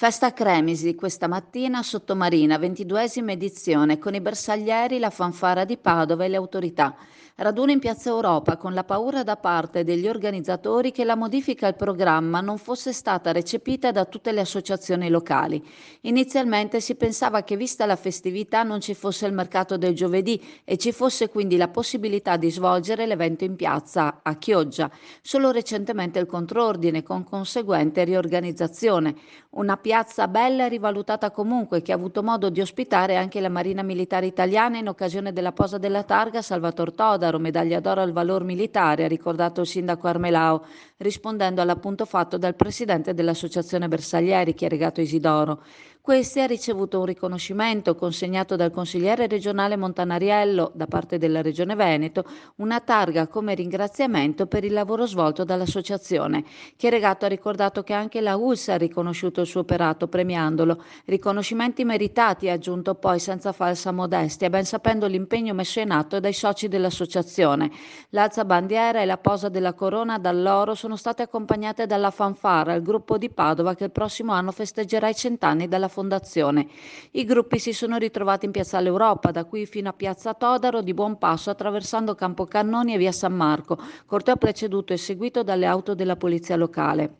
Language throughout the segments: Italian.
Festa a Cremisi questa mattina a Sottomarina, 22ª edizione, con i bersaglieri, la fanfara di Padova e le autorità. Raduno in Piazza Europa con la paura da parte degli organizzatori che la modifica al programma non fosse stata recepita da tutte le associazioni locali. Inizialmente si pensava che, vista la festività, non ci fosse il mercato del giovedì e ci fosse quindi la possibilità di svolgere l'evento in piazza a Chioggia. Solo recentemente il contrordine con conseguente riorganizzazione. Una piazza bella e rivalutata comunque, che ha avuto modo di ospitare anche la Marina Militare Italiana in occasione della posa della targa Salvator Todaro, medaglia d'oro al valor militare, ha ricordato il sindaco Armelao, rispondendo all'appunto fatto dal presidente dell'Associazione Bersaglieri, Chieregato Isidoro. Questi ha ricevuto un riconoscimento consegnato dal consigliere regionale Montanariello da parte della Regione Veneto, una targa come ringraziamento per il lavoro svolto dall'associazione. Chieregato ha ricordato che anche la ULSS ha riconosciuto il suo operato premiandolo. Riconoscimenti meritati, ha aggiunto poi senza falsa modestia, ben sapendo l'impegno messo in atto dai soci dell'associazione. L'alzabandiera e la posa della corona dall'oro sono state accompagnate dalla fanfara, il gruppo di Padova che il prossimo anno festeggerà i 100 anni dalla fondazione. I gruppi si sono ritrovati in Piazzale Europa, da qui fino a Piazza Todaro, di buon passo attraversando Campocannoni e via San Marco, corteo preceduto e seguito dalle auto della polizia locale.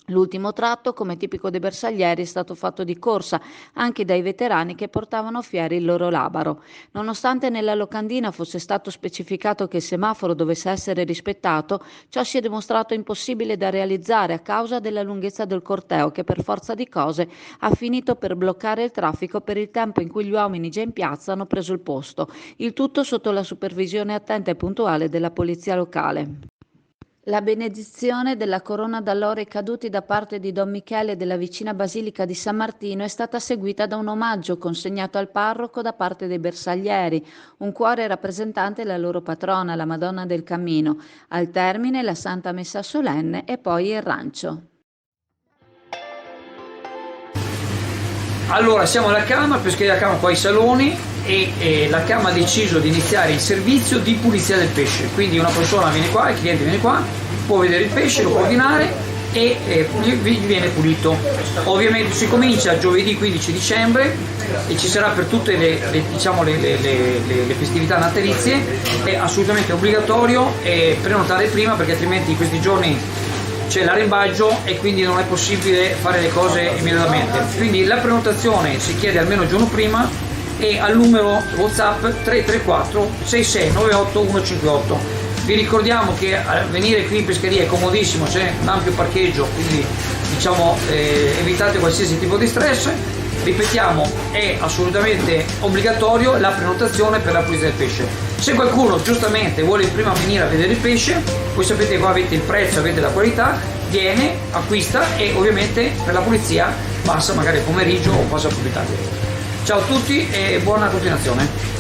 L'ultimo tratto, come tipico dei bersaglieri, è stato fatto di corsa, anche dai veterani che portavano fieri il loro labaro. Nonostante nella locandina fosse stato specificato che il semaforo dovesse essere rispettato, ciò si è dimostrato impossibile da realizzare a causa della lunghezza del corteo, che per forza di cose ha finito per bloccare il traffico per il tempo in cui gli uomini già in piazza hanno preso il posto. Il tutto sotto la supervisione attenta e puntuale della polizia locale. La benedizione della corona d'alloro ai caduti da parte di Don Michele della vicina Basilica di San Martino è stata seguita da un omaggio consegnato al parroco da parte dei bersaglieri, un cuore rappresentante la loro patrona, la Madonna del Cammino. Al termine la Santa Messa solenne e poi il rancio. Allora, siamo alla Cama, Pescheria Cama, qua ai saloni, e la Cama ha deciso di iniziare il servizio di pulizia del pesce. Quindi una persona viene qua, il cliente viene qua, può vedere il pesce, lo può ordinare e gli viene pulito. Ovviamente si comincia giovedì 15 dicembre e ci sarà per tutte le festività natalizie. È assolutamente obbligatorio prenotare prima, perché altrimenti in questi giorni c'è l'arembaggio e quindi non è possibile fare le cose immediatamente. Quindi la prenotazione si chiede almeno il giorno prima e al numero WhatsApp 334 6698 158. Vi ricordiamo che venire qui in pescheria è comodissimo, c'è un ampio parcheggio, quindi evitate qualsiasi tipo di stress. Ripetiamo, è assolutamente obbligatorio la prenotazione per la pulizia del pesce. Se qualcuno giustamente vuole prima venire a vedere il pesce, voi sapete che qua avete il prezzo, avete la qualità, viene, acquista e ovviamente per la pulizia passa magari il pomeriggio o passa più tardi. Ciao a tutti e buona continuazione.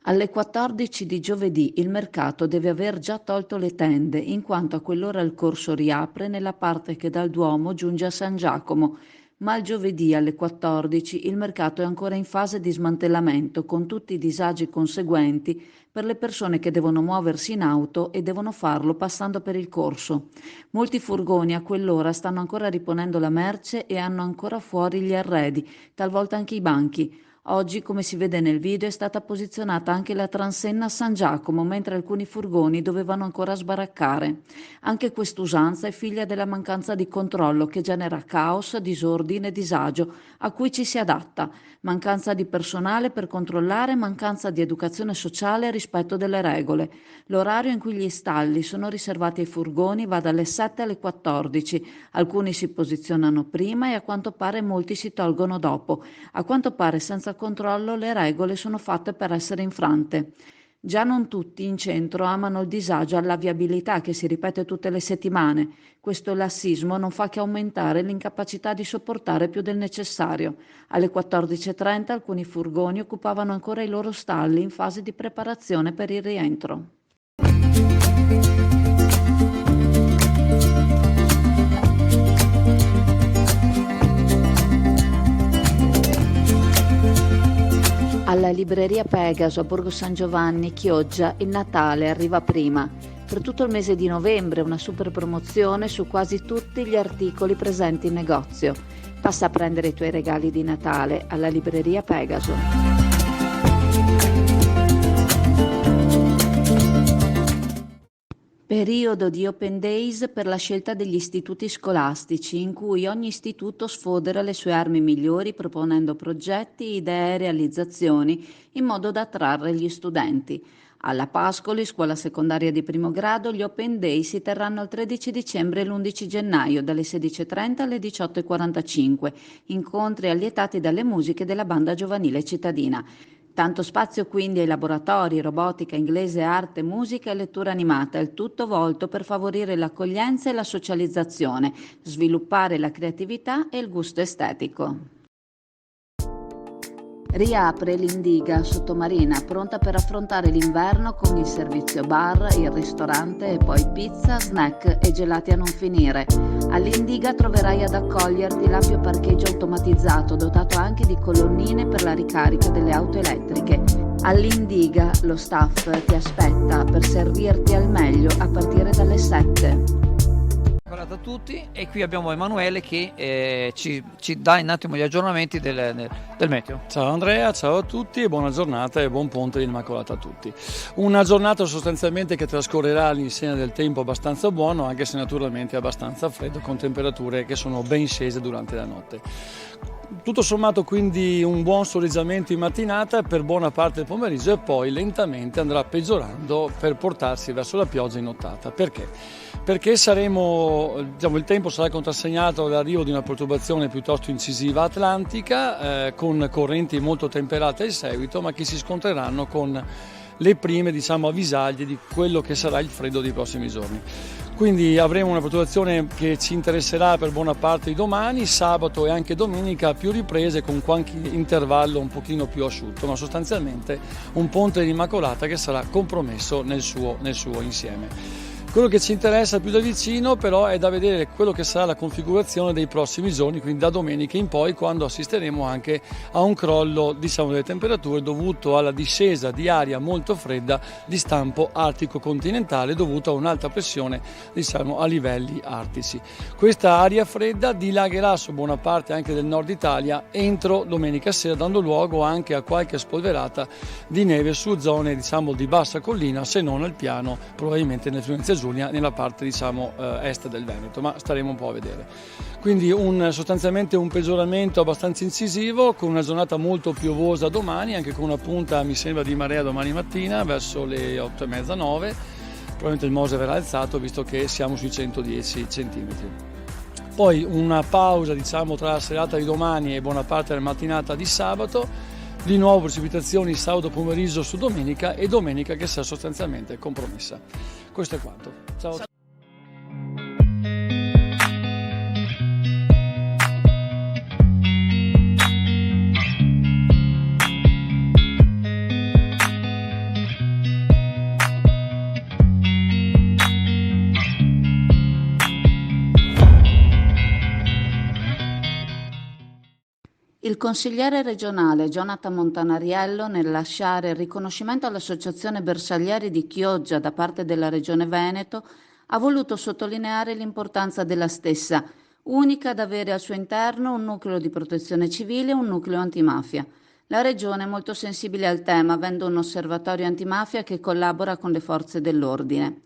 Alle 14 di giovedì il mercato deve aver già tolto le tende, in quanto a quell'ora il corso riapre nella parte che dal Duomo giunge a San Giacomo, ma il giovedì alle 14 il mercato è ancora in fase di smantellamento, con tutti i disagi conseguenti per le persone che devono muoversi in auto e devono farlo passando per il corso. Molti furgoni a quell'ora stanno ancora riponendo la merce e hanno ancora fuori gli arredi, talvolta anche i banchi. Oggi, come si vede nel video, è stata posizionata anche la transenna a San Giacomo, mentre alcuni furgoni dovevano ancora sbaraccare. Anche quest'usanza è figlia della mancanza di controllo, che genera caos, disordine e disagio, a cui ci si adatta. Mancanza di personale per controllare, mancanza di educazione sociale e rispetto delle regole. L'orario in cui gli stalli sono riservati ai furgoni va dalle 7 alle 14. Alcuni si posizionano prima e a quanto pare molti si tolgono dopo. A quanto pare senza controllo le regole sono fatte per essere infrante. Già non tutti in centro amano il disagio alla viabilità che si ripete tutte le settimane. Questo lassismo non fa che aumentare l'incapacità di sopportare più del necessario. Alle 14:30 alcuni furgoni occupavano ancora i loro stalli in fase di preparazione per il rientro. Alla libreria Pegaso a Borgo San Giovanni, Chioggia, il Natale arriva prima. Per tutto il mese di novembre una super promozione su quasi tutti gli articoli presenti in negozio. Passa a prendere i tuoi regali di Natale alla libreria Pegaso. Periodo di Open Days per la scelta degli istituti scolastici, in cui ogni istituto sfodera le sue armi migliori proponendo progetti, idee e realizzazioni in modo da attrarre gli studenti. Alla Pascoli, scuola secondaria di primo grado, gli Open Day si terranno il 13 dicembre e l'11 gennaio dalle 16:30 alle 18:45, incontri allietati dalle musiche della banda giovanile cittadina. Tanto spazio quindi ai laboratori, robotica, inglese, arte, musica e lettura animata, il tutto volto per favorire l'accoglienza e la socializzazione, sviluppare la creatività e il gusto estetico. Riapre l'Indiga Sottomarina, pronta per affrontare l'inverno con il servizio bar, il ristorante e poi pizza, snack e gelati a non finire. All'Indiga troverai ad accoglierti l'ampio parcheggio automatizzato dotato anche di colonnine per la ricarica delle auto elettriche. All'Indiga lo staff ti aspetta per servirti al meglio a partire dalle 7. Buonasera a tutti, e qui abbiamo Emanuele che ci dà un attimo gli aggiornamenti del meteo. Ciao Andrea, ciao a tutti e buona giornata e buon ponte dell'Immacolata a tutti. Una giornata sostanzialmente che trascorrerà all'insegna del tempo abbastanza buono, anche se naturalmente abbastanza freddo, con temperature che sono ben scese durante la notte. Tutto sommato quindi un buon soleggiamento in mattinata per buona parte del pomeriggio e poi lentamente andrà peggiorando per portarsi verso la pioggia in nottata. Perché? Perché il tempo sarà contrassegnato dall'arrivo di una perturbazione piuttosto incisiva atlantica con correnti molto temperate al seguito, ma che si scontreranno con le prime avvisaglie di quello che sarà il freddo dei prossimi giorni. Quindi avremo una perturbazione che ci interesserà per buona parte di domani, sabato e anche domenica a più riprese con qualche intervallo un pochino più asciutto, ma sostanzialmente un ponte dell'Immacolata che sarà compromesso nel suo insieme. Quello che ci interessa più da vicino però è da vedere quello che sarà la configurazione dei prossimi giorni, quindi da domenica in poi, quando assisteremo anche a un crollo delle temperature dovuto alla discesa di aria molto fredda di stampo artico-continentale dovuto a un'alta pressione a livelli artici. Questa aria fredda dilagherà su buona parte anche del nord Italia entro domenica sera, dando luogo anche a qualche spolverata di neve su zone di bassa collina, se non al piano probabilmente nel Friuli Giulia, nella parte est del Veneto, ma staremo un po' a vedere. Quindi sostanzialmente un peggioramento abbastanza incisivo, con una giornata molto piovosa domani, anche con una punta mi sembra di marea domani mattina verso le 8:30, 9. Probabilmente il Mose verrà alzato visto che siamo sui 110 centimetri. Poi una pausa tra la serata di domani e buona parte della mattinata di sabato. Di nuovo precipitazioni sabato pomeriggio su domenica e domenica che sarà sostanzialmente compromessa. Questo è quanto. Ciao. Il consigliere regionale Jonathan Montanariello, nel lasciare il riconoscimento all'Associazione Bersaglieri di Chioggia da parte della Regione Veneto, ha voluto sottolineare l'importanza della stessa, unica ad avere al suo interno un nucleo di protezione civile e un nucleo antimafia. La Regione è molto sensibile al tema, avendo un osservatorio antimafia che collabora con le forze dell'ordine.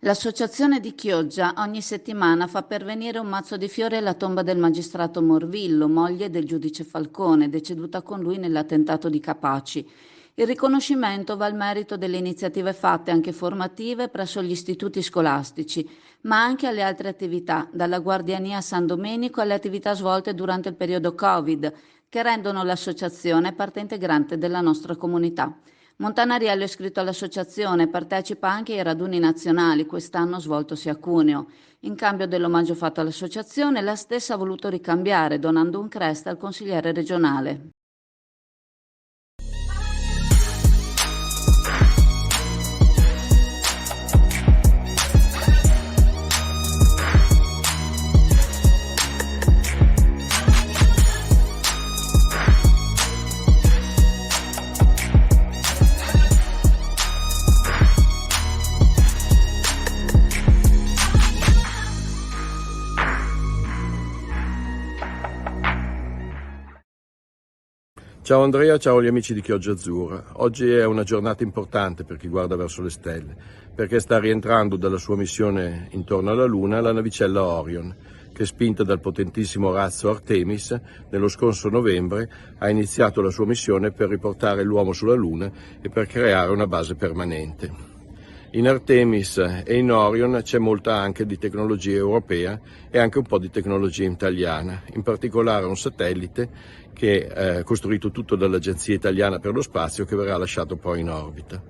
L'associazione di Chioggia ogni settimana fa pervenire un mazzo di fiori alla tomba del magistrato Morvillo, moglie del giudice Falcone, deceduta con lui nell'attentato di Capaci. Il riconoscimento va al merito delle iniziative fatte, anche formative, presso gli istituti scolastici, ma anche alle altre attività, dalla Guardiania San Domenico alle attività svolte durante il periodo Covid, che rendono l'associazione parte integrante della nostra comunità. Montanariello è iscritto all'associazione, partecipa anche ai raduni nazionali, quest'anno svoltosi a Cuneo. In cambio dell'omaggio fatto all'associazione, la stessa ha voluto ricambiare, donando un crest al consigliere regionale. Ciao Andrea, ciao agli amici di Chioggia Azzurra. Oggi è una giornata importante per chi guarda verso le stelle, perché sta rientrando dalla sua missione intorno alla Luna la navicella Orion, che spinta dal potentissimo razzo Artemis, nello scorso novembre ha iniziato la sua missione per riportare l'uomo sulla Luna e per creare una base permanente. In Artemis e in Orion c'è molta anche di tecnologia europea e anche un po' di tecnologia italiana, in particolare un satellite che è costruito tutto dall'Agenzia Italiana per lo Spazio, che verrà lasciato poi in orbita.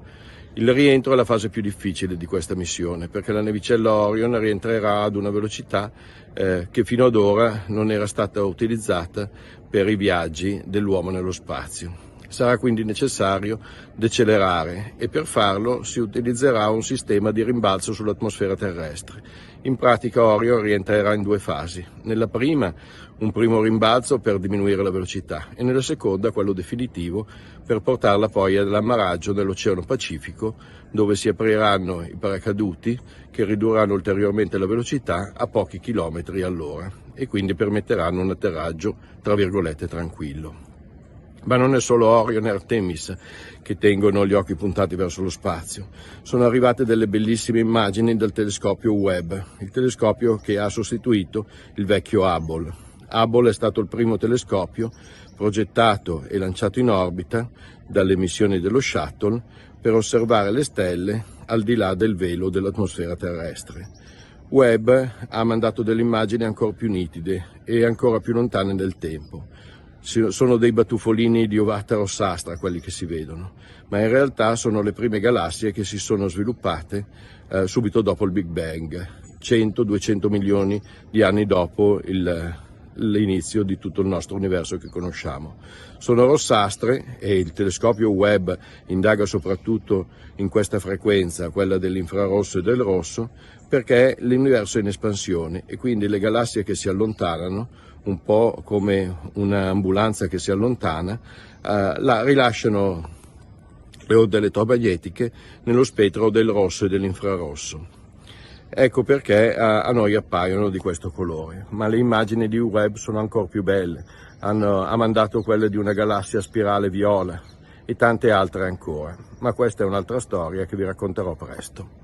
Il rientro è la fase più difficile di questa missione, perché la navicella Orion rientrerà ad una velocità che fino ad ora non era stata utilizzata per i viaggi dell'uomo nello spazio. Sarà quindi necessario decelerare e per farlo si utilizzerà un sistema di rimbalzo sull'atmosfera terrestre. In pratica Orion rientrerà in due fasi. Nella prima un primo rimbalzo per diminuire la velocità e nella seconda quello definitivo per portarla poi all'ammaraggio nell'Oceano Pacifico, dove si apriranno i paracaduti che ridurranno ulteriormente la velocità a pochi chilometri all'ora e quindi permetteranno un atterraggio tra virgolette tranquillo. Ma non è solo Orion e Artemis che tengono gli occhi puntati verso lo spazio. Sono arrivate delle bellissime immagini dal telescopio Webb, il telescopio che ha sostituito il vecchio Hubble. Hubble è stato il primo telescopio progettato e lanciato in orbita dalle missioni dello Shuttle per osservare le stelle al di là del velo dell'atmosfera terrestre. Webb ha mandato delle immagini ancora più nitide e ancora più lontane nel tempo. Sono dei batufolini di ovata rossastra quelli che si vedono, ma in realtà sono le prime galassie che si sono sviluppate subito dopo il Big Bang, 100-200 milioni di anni dopo l'inizio di tutto il nostro universo che conosciamo. Sono rossastre e il telescopio Webb indaga soprattutto in questa frequenza, quella dell'infrarosso e del rosso, perché l'universo è in espansione e quindi le galassie che si allontanano, un po' come un'ambulanza che si allontana, rilasciano le onde elettromagnetiche nello spettro del rosso e dell'infrarosso. Ecco perché a noi appaiono di questo colore, ma le immagini di Webb sono ancora più belle. Ha mandato quelle di una galassia a spirale viola e tante altre ancora, ma questa è un'altra storia che vi racconterò presto.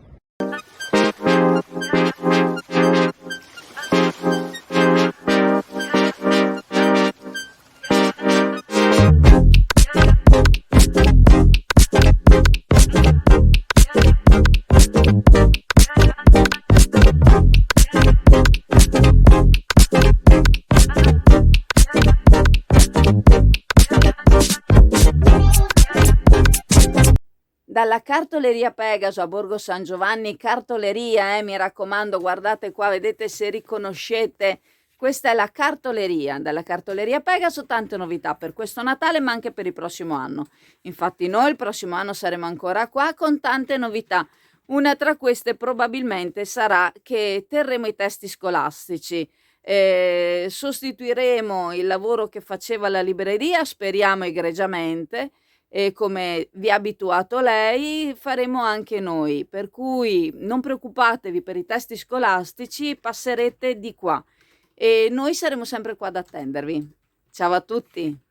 Dalla cartoleria Pegaso a Borgo San Giovanni, cartoleria, mi raccomando, guardate qua, vedete se riconoscete, questa è la cartoleria, dalla cartoleria Pegaso, tante novità per questo Natale ma anche per il prossimo anno. Infatti noi il prossimo anno saremo ancora qua con tante novità. Una tra queste probabilmente sarà che terremo i testi scolastici. Sostituiremo il lavoro che faceva la libreria, speriamo egregiamente, e come vi ha abituato lei faremo anche noi, per cui non preoccupatevi per i testi scolastici, passerete di qua e noi saremo sempre qua ad attendervi. Ciao a tutti!